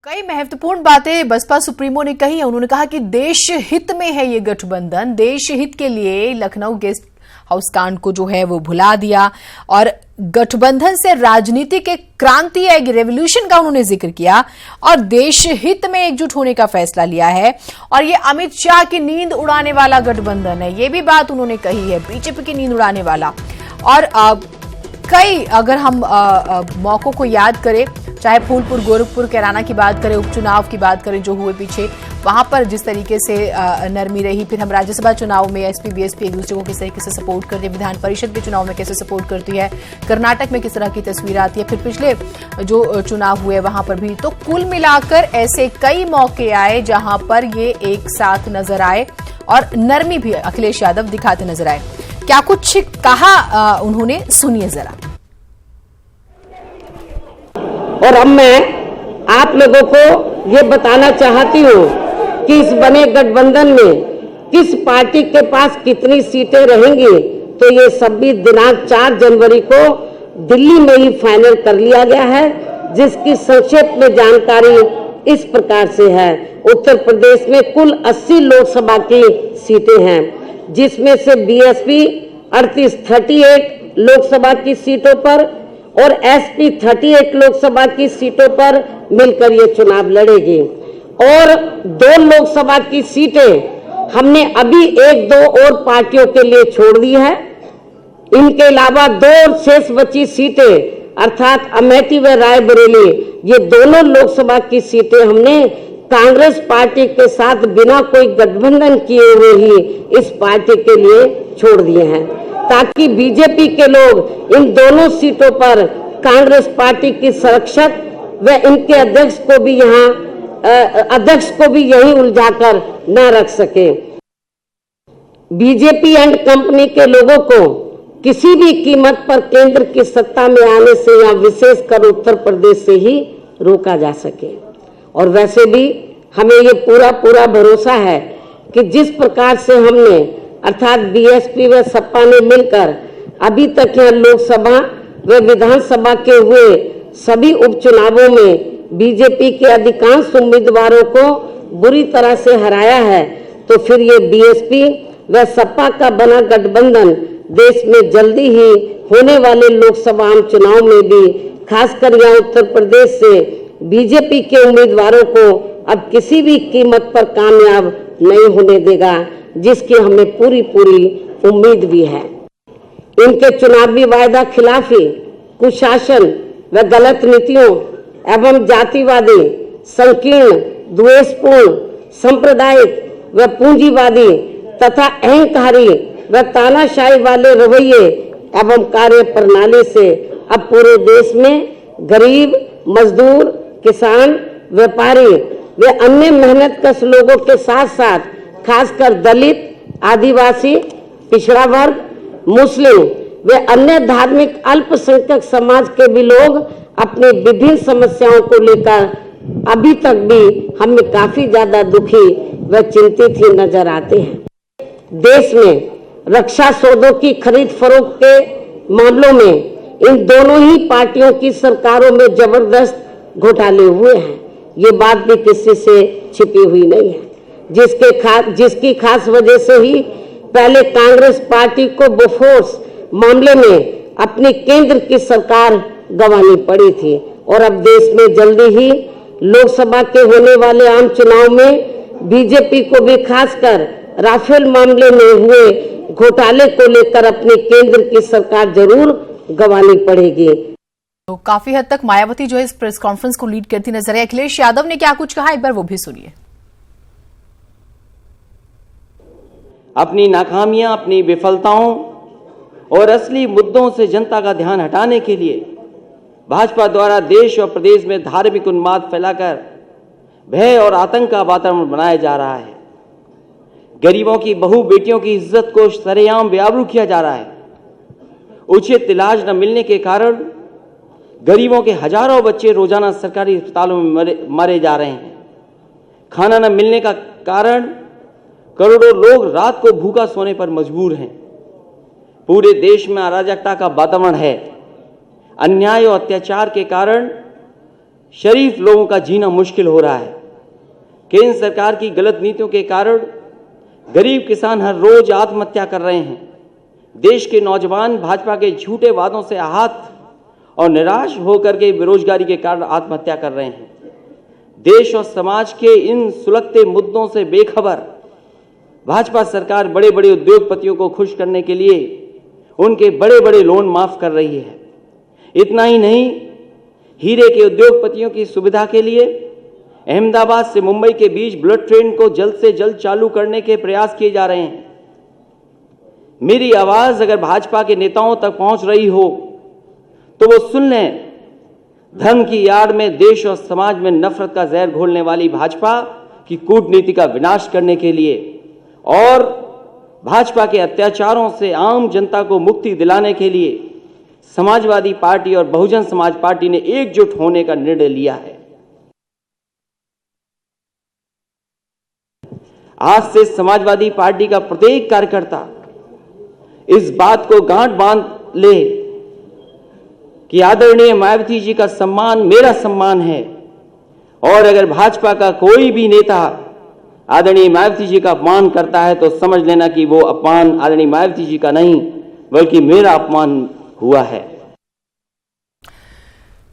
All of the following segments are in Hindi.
कई महत्वपूर्ण बातें बसपा सुप्रीमो ने कही है। उन्होंने कहा कि देश हित में है ये गठबंधन, देश हित के लिए लखनऊ गेस्ट हाउस कांड को जो है वो भुला दिया और गठबंधन से राजनीति के क्रांति या रेवोल्यूशन का उन्होंने जिक्र किया और देश हित में एकजुट होने का फैसला लिया है। और ये अमित शाह की नींद उड़ाने वाला गठबंधन है, ये भी बात उन्होंने कही है, बीजेपी की नींद उड़ाने वाला। और कई अगर हम मौकों को याद करें, चाहे फूलपुर, गोरखपुर, कैराना की बात करें, उपचुनाव की बात करें जो हुए पीछे, वहां पर जिस तरीके से नरमी रही, फिर हम राज्यसभा चुनाव में एसपी बीएसपी एक दूसरे को किस तरीके से सपोर्ट करते हैं, विधान परिषद के चुनाव में कैसे सपोर्ट करती है, कर्नाटक में किस तरह की तस्वीर आती है, फिर पिछले जो चुनाव हुए वहां पर भी। तो कुल मिलाकर ऐसे कई मौके आए जहां पर ये एक साथ नजर आए और नरमी भी अखिलेश यादव दिखाते नजर आए। क्या कुछ कहा उन्होंने, सुनिए जरा। और अब मैं आप लोगों को ये बताना चाहती हूँ कि इस बने गठबंधन में किस पार्टी के पास कितनी सीटें रहेंगी, तो ये सभी दिनांक 4 जनवरी को दिल्ली में ही फाइनल कर लिया गया है, जिसकी संक्षेप में जानकारी इस प्रकार से है। उत्तर प्रदेश में कुल 80 लोकसभा की सीटें हैं, जिसमें से बीएसपी 38 लोकसभा की सीटों पर और एसपी 38 लोकसभा की सीटों पर मिलकर ये चुनाव लड़ेगी। और 2 लोकसभा की सीटें हमने अभी 1-2 और पार्टियों के लिए छोड़ दी है। इनके अलावा 2 शेष बची सीटें अर्थात अमेठी व रायबरेली, ये दोनों लोकसभा की सीटें हमने कांग्रेस पार्टी के साथ बिना कोई गठबंधन किए हुए ही इस पार्टी के लिए छोड़ दिए हैं, ताकि बीजेपी के लोग इन दोनों सीटों पर कांग्रेस पार्टी की संरक्षक व इनके अध्यक्ष को भी यही उलझाकर न रख सके। बीजेपी एंड कंपनी के लोगों को किसी भी कीमत पर केंद्र की सत्ता में आने से या विशेषकर उत्तर प्रदेश से ही रोका जा सके। और वैसे भी हमें ये पूरा भरोसा है कि जिस प्रकार से हमने अर्थात बीएसपी व सपा ने मिलकर अभी तक यहाँ लोकसभा व विधानसभा के हुए सभी उपचुनावों में बीजेपी के अधिकांश उम्मीदवारों को बुरी तरह से हराया है, तो फिर ये बीएसपी व सपा का बना गठबंधन देश में जल्दी ही होने वाले लोकसभा आम चुनाव में भी खासकर यहाँ उत्तर प्रदेश से बीजेपी के उम्मीदवारों को अब किसी भी कीमत पर कामयाब नहीं होने देगा, जिसकी हमें पूरी उम्मीद भी है। इनके चुनावी वायदा खिलाफी, कुशासन व गलत नीतियों एवं जातिवादी, संकीर्ण, द्वेषपूर्ण, सांप्रदायिक व पूंजीवादी तथा अहंकारी व तानाशाही वाले रवैये एवं कार्य प्रणाली से अब पूरे देश में गरीब, मजदूर, किसान, व्यापारी व अन्य मेहनतकश लोगों के साथ साथ खासकर दलित, आदिवासी, पिछड़ा वर्ग, मुस्लिम व अन्य धार्मिक अल्पसंख्यक समाज के भी लोग अपनी विभिन्न समस्याओं को लेकर अभी तक भी हमें काफी ज्यादा दुखी व चिंतित ही नजर आते हैं। देश में रक्षा सौदों की खरीद फरोख्त के मामलों में इन दोनों ही पार्टियों की सरकारों में जबरदस्त घोटाले हुए हैं, ये बात भी किसी से छिपी हुई नहीं है, जिसकी खास वजह से ही पहले कांग्रेस पार्टी को बोफोर्स मामले में अपनी केंद्र की सरकार गंवानी पड़ी थी। और अब देश में जल्दी ही लोकसभा के होने वाले आम चुनाव में बीजेपी को भी खासकर राफेल मामले में हुए घोटाले को लेकर अपनी केंद्र की सरकार जरूर गंवानी पड़ेगी। तो काफी हद तक मायावती जो है इस प्रेस कॉन्फ्रेंस को लीड करती नजर आई। अखिलेश यादव ने क्या कुछ कहा, एक बार वो भी सुनिए। अपनी नाकामियां, अपनी विफलताओं और असली मुद्दों से जनता का ध्यान हटाने के लिए भाजपा द्वारा देश और प्रदेश में धार्मिक उन्माद फैलाकर भय और आतंक का वातावरण बनाया जा रहा है। गरीबों की बहू बेटियों की इज्जत को सरेआम बेआबरू किया जा रहा है। उचित इलाज न मिलने के कारण गरीबों के हजारों बच्चे रोजाना सरकारी अस्पतालों में मारे जा रहे हैं। खाना न मिलने का कारण करोड़ों लोग रात को भूखा सोने पर मजबूर हैं। पूरे देश में अराजकता का वातावरण है। अन्याय और अत्याचार के कारण शरीफ लोगों का जीना मुश्किल हो रहा है। केंद्र सरकार की गलत नीतियों के कारण गरीब किसान हर रोज आत्महत्या कर रहे हैं। देश के नौजवान भाजपा के झूठे वादों से आहत और निराश होकर के बेरोजगारी के कारण आत्महत्या कर रहे हैं। देश और समाज के इन सुलगते मुद्दों से बेखबर भाजपा सरकार बड़े बड़े उद्योगपतियों को खुश करने के लिए उनके बड़े बड़े लोन माफ कर रही है। इतना ही नहीं, हीरे के उद्योगपतियों की सुविधा के लिए अहमदाबाद से मुंबई के बीच बुलेट ट्रेन को जल्द से जल्द चालू करने के प्रयास किए जा रहे हैं। मेरी आवाज अगर भाजपा के नेताओं तक पहुंच रही हो तो वो सुन लें। धर्म की आड़ में देश और समाज में नफरत का जहर घोलने वाली भाजपा की कूटनीति का विनाश करने के लिए और भाजपा के अत्याचारों से आम जनता को मुक्ति दिलाने के लिए समाजवादी पार्टी और बहुजन समाज पार्टी ने एकजुट होने का निर्णय लिया है। आज से समाजवादी पार्टी का प्रत्येक कार्यकर्ता इस बात को गांठ बांध ले कि आदरणीय मायावती जी का सम्मान मेरा सम्मान है, और अगर भाजपा का कोई भी नेता आदरणीय मायावती जी का अपमान करता है तो समझ लेना कि वो अपमान आदरणीय मायावती जी का नहीं बल्कि मेरा अपमान हुआ है।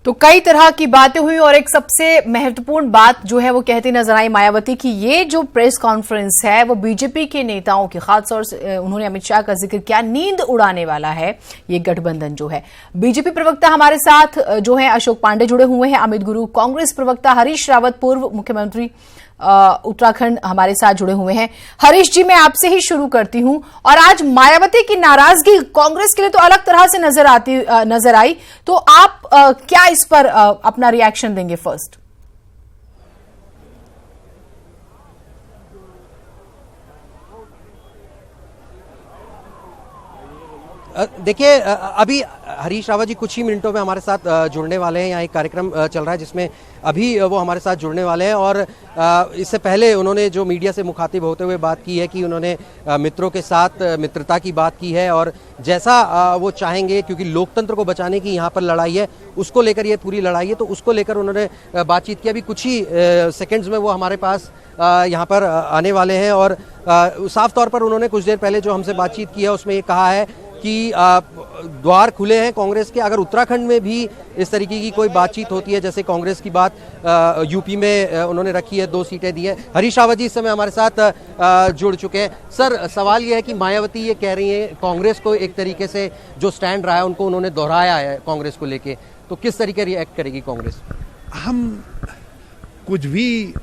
तो कई तरह की बातें हुई और एक सबसे महत्वपूर्ण बात जो है वो कहती नजर आई मायावती की ये जो प्रेस कॉन्फ्रेंस है वो बीजेपी के नेताओं की, खासतौर से उन्होंने अमित शाह का जिक्र किया, नींद उड़ाने वाला है ये गठबंधन जो है। बीजेपी प्रवक्ता हमारे साथ जो है अशोक पांडे जुड़े हुए हैं, अमित गुरु। कांग्रेस प्रवक्ता हरीश रावत पूर्व मुख्यमंत्री उत्तराखंड हमारे साथ जुड़े हुए हैं। हरीश जी, मैं आपसे ही शुरू करती हूं। और आज मायावती की नाराजगी कांग्रेस के लिए तो अलग तरह से नजर आई, तो आप क्या इस पर अपना रिएक्शन देंगे फर्स्ट? देखिए, अभी हरीश रावत जी कुछ ही मिनटों में हमारे साथ जुड़ने वाले हैं। यहाँ एक कार्यक्रम चल रहा है जिसमें अभी वो हमारे साथ जुड़ने वाले हैं, और इससे पहले उन्होंने जो मीडिया से मुखातिब होते हुए बात की है कि उन्होंने मित्रों के साथ मित्रता की बात की है और जैसा वो चाहेंगे, क्योंकि लोकतंत्र को बचाने की यहाँ पर लड़ाई है, उसको लेकर ये पूरी लड़ाई है, तो उसको लेकर उन्होंने बातचीत की। अभी कुछ ही सेकेंड्स में वो हमारे पास यहाँ पर आने वाले हैं, और साफ तौर पर उन्होंने कुछ देर पहले जो हमसे बातचीत की है उसमें ये कहा है कि द्वार खुले हैं कांग्रेस के। अगर उत्तराखंड में भी इस तरीके की कोई बातचीत होती है, जैसे कांग्रेस की बात यूपी में उन्होंने रखी है, 2 सीटें दी हैं। हरीश रावत जी इस समय हमारे साथ जुड़ चुके हैं। सर, सवाल ये है कि मायावती ये कह रही है कांग्रेस को एक तरीके से जो स्टैंड रहा है उनको उन्होंने दोहराया है कांग्रेस को लेके, तो किस तरीके रिएक्ट करेगी कांग्रेस? हम कुछ भी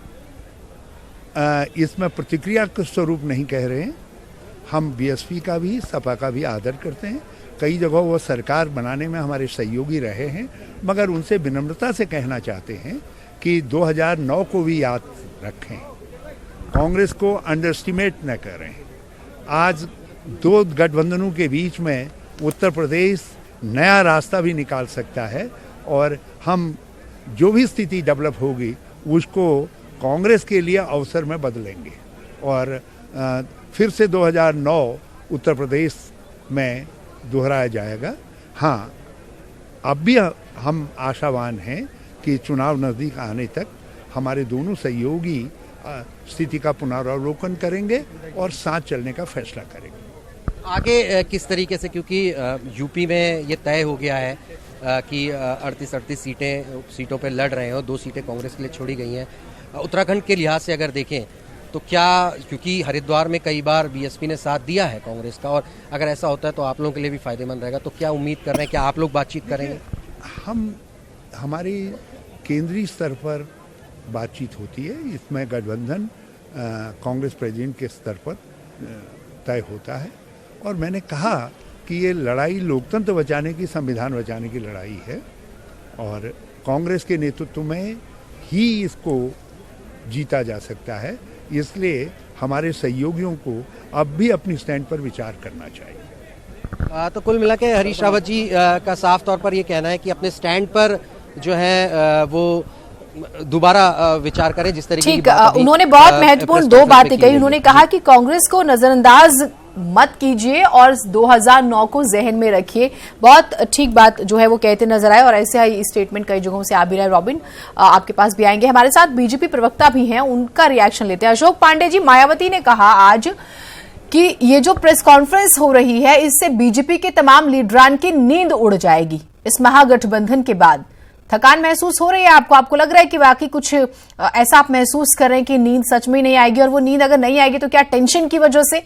इसमें प्रतिक्रिया के स्वरूप नहीं कह रहे हैं। हम बीएसपी का भी सपा का भी आदर करते हैं। कई जगह वो सरकार बनाने में हमारे सहयोगी रहे हैं, मगर उनसे विनम्रता से कहना चाहते हैं कि 2009 को भी याद रखें, कांग्रेस को अंडरएस्टिमेट न करें। आज 2 गठबंधनों के बीच में उत्तर प्रदेश नया रास्ता भी निकाल सकता है, और हम जो भी स्थिति डेवलप होगी उसको कांग्रेस के लिए अवसर में बदलेंगे, और फिर से 2009 उत्तर प्रदेश में दोहराया जाएगा। हाँ, अब भी हम आशावान हैं कि चुनाव नज़दीक आने तक हमारे दोनों सहयोगी स्थिति का पुनरावलोकन करेंगे और साथ चलने का फैसला करेंगे। आगे किस तरीके से, क्योंकि यूपी में ये तय हो गया है कि 38 सीटों पे लड़ रहे हैं और 2 सीटें कांग्रेस के लिए छोड़ी गई हैं। उत्तराखंड के लिहाज से अगर देखें तो क्या, क्योंकि हरिद्वार में कई बार बीएसपी ने साथ दिया है कांग्रेस का, और अगर ऐसा होता है तो आप लोगों के लिए भी फायदेमंद रहेगा, तो क्या उम्मीद कर रहे हैं, क्या आप लोग बातचीत करेंगे? हम हमारी केंद्रीय स्तर पर बातचीत होती है, इसमें गठबंधन कांग्रेस प्रेसिडेंट के स्तर पर तय होता है, और मैंने कहा कि ये लड़ाई लोकतंत्र बचाने की, संविधान बचाने की लड़ाई है, और कांग्रेस के नेतृत्व में ही इसको जीता जा सकता है। इसलिए हमारे सहयोगियों को अब भी अपनी स्टैंड पर विचार करना चाहिए। तो कुल मिला के हरीश रावत जी का साफ तौर पर ये कहना है कि अपने स्टैंड पर जो है वो दोबारा विचार करें, जिस तरीके की बात उन्होंने बहुत महत्वपूर्ण 2 बातें कही। उन्होंने कहा कि कांग्रेस को नजरअंदाज मत कीजिए और 2009 को जहन में रखिए। बहुत ठीक बात जो है वो कहते नजर आए और ऐसे ही स्टेटमेंट कई जगहों से आ भी रहा है। रॉबिन, आपके पास भी आएंगे, हमारे साथ बीजेपी प्रवक्ता भी हैं, उनका रिएक्शन लेते हैं। अशोक पांडे जी, मायावती ने कहा आज कि ये जो प्रेस कॉन्फ्रेंस हो रही है इससे बीजेपी के तमाम लीडरान की नींद उड़ जाएगी। इस महागठबंधन के बाद थकान महसूस हो रही है आपको? आपको लग रहा है कि वाकई कुछ ऐसा आप महसूस कर रहे हैं कि नींद सच में नहीं आएगी? और वो नींद अगर नहीं आएगी तो क्या टेंशन की वजह से?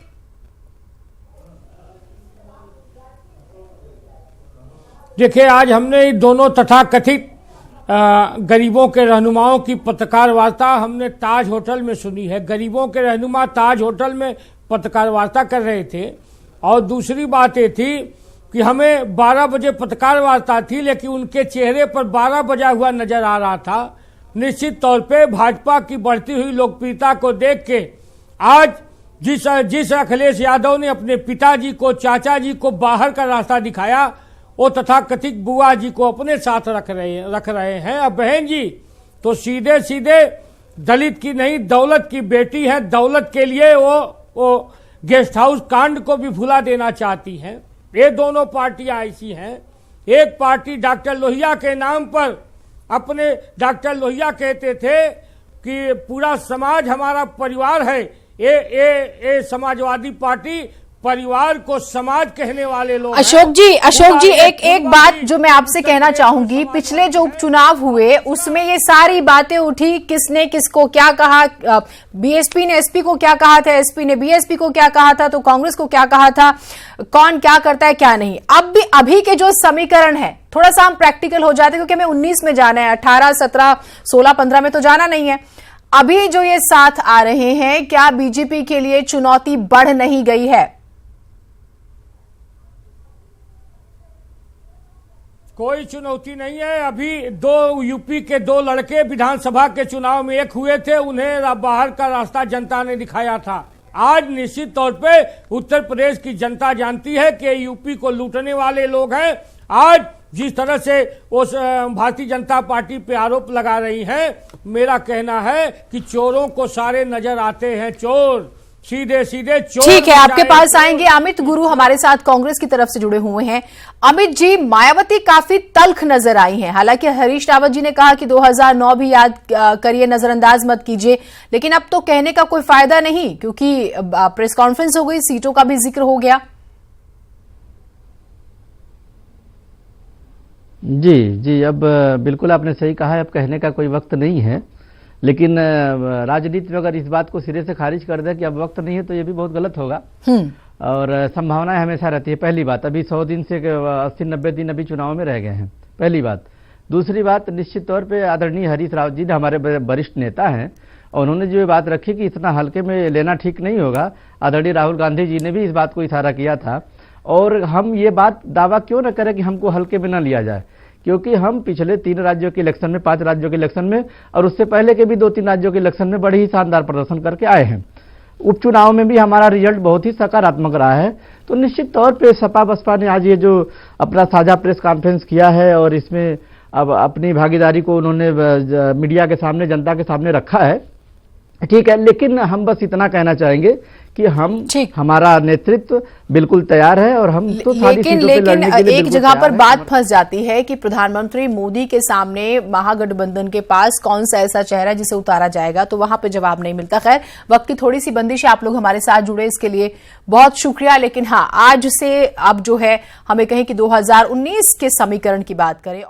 देखिए, आज हमने दोनों तथाकथित गरीबों के रहनुमाओं की पत्रकार वार्ता हमने ताज होटल में सुनी है। गरीबों के रहनुमा ताज होटल में पत्रकार वार्ता कर रहे थे। और दूसरी बात ये थी कि हमें 12 बजे पत्रकार वार्ता थी, लेकिन उनके चेहरे पर 12 बजा हुआ नजर आ रहा था। निश्चित तौर पे भाजपा की बढ़ती हुई लोकप्रियता को देख के आज जिस अखिलेश यादव ने अपने पिताजी को, चाचा जी को बाहर का रास्ता दिखाया, वो तथाकथित बुआ जी को अपने साथ रख रहे हैं। अब बहन जी तो सीधे सीधे दलित की नहीं दौलत की बेटी है, दौलत के लिए वो गेस्ट हाउस कांड को भी भुला देना चाहती हैं। ये दोनों पार्टियां ऐसी हैं। एक पार्टी डॉक्टर लोहिया के नाम पर, अपने डॉक्टर लोहिया कहते थे कि पूरा समाज हमारा परिवार है। ये समाजवादी पार्टी परिवार को समाज कहने वाले लोग। अशोक जी एक बात जो मैं आपसे कहना चाहूंगी, पिछले जो उपचुनाव हुए उसमें ये सारी बातें उठी, किसने किसको क्या कहा, बीएसपी ने एसपी को क्या कहा था, एसपी ने बीएसपी को क्या कहा था, तो कांग्रेस को क्या कहा था, कौन क्या करता है क्या नहीं। अब भी अभी के जो समीकरण है थोड़ा सा हम प्रैक्टिकल हो जाते हैं, क्योंकि हमें 19 में जाना है, 18, 17, 16, 15 में तो जाना नहीं है। अभी जो ये साथ आ रहे हैं, क्या बीजेपी के लिए चुनौती बढ़ नहीं गई है? कोई चुनौती नहीं है। अभी दो यूपी के 2 लड़के विधानसभा के चुनाव में एक हुए थे, उन्हें बाहर का रास्ता जनता ने दिखाया था। आज निश्चित तौर पे उत्तर प्रदेश की जनता जानती है कि यूपी को लूटने वाले लोग हैं। आज जिस तरह से उस भारतीय जनता पार्टी पे आरोप लगा रही हैं, मेरा कहना है कि चोरों को सारे नजर आते हैं, चोर सीधे सीधे चोर। ठीक है, आपके पास आएंगे। अमित गुरु हमारे साथ कांग्रेस की तरफ से जुड़े हुए हैं। अमित जी, मायावती काफी तल्ख नजर आई हैं। हालांकि हरीश रावत जी ने कहा कि 2009 भी याद करिए, नजरअंदाज मत कीजिए, लेकिन अब तो कहने का कोई फायदा नहीं, क्योंकि प्रेस कॉन्फ्रेंस हो गई, सीटों का भी जिक्र हो गया। जी, अब बिल्कुल आपने सही कहा है, अब कहने का कोई वक्त नहीं है। लेकिन राजनीति में अगर इस बात को सिरे से खारिज कर दे कि अब वक्त नहीं है, तो ये भी बहुत गलत होगा। और संभावनाएं हमेशा रहती है। पहली बात, अभी 100 दिन से 80-90 दिन अभी चुनाव में रह गए हैं, पहली बात। दूसरी बात, निश्चित तौर पे आदरणीय हरीश रावत जी हमारे वरिष्ठ नेता हैं, और उन्होंने जो ये बात रखी कि इतना हल्के में लेना ठीक नहीं होगा, आदरणीय राहुल गांधी जी ने भी इस बात को इशारा किया था। और हम ये बात दावा क्यों न करें कि हमको हल्के में न लिया जाए, क्योंकि हम पिछले 3 राज्यों के इलेक्शन में, 5 राज्यों के इलेक्शन में, और उससे पहले के भी 2-3 राज्यों के इलेक्शन में बड़े ही शानदार प्रदर्शन करके आए हैं। उपचुनाव में भी हमारा रिजल्ट बहुत ही सकारात्मक रहा है। तो निश्चित तौर पे सपा बसपा ने आज ये जो अपना साझा प्रेस कॉन्फ्रेंस किया है, और इसमें अब अपनी भागीदारी को उन्होंने मीडिया के सामने, जनता के सामने रखा है, ठीक है। लेकिन हम बस इतना कहना चाहेंगे कि हमारा नेतृत्व बिल्कुल तैयार है, और हम तो लेकिन एक जगह पर बात फंस जाती है कि प्रधानमंत्री मोदी के सामने महागठबंधन के पास कौन सा ऐसा चेहरा जिसे उतारा जाएगा, तो वहां पे जवाब नहीं मिलता। खैर, वक्त की थोड़ी सी बंदिश है, आप लोग हमारे साथ जुड़े इसके लिए बहुत शुक्रिया। लेकिन हाँ, आज से अब जो है हमें कहें कि 2019 के समीकरण की बात करें।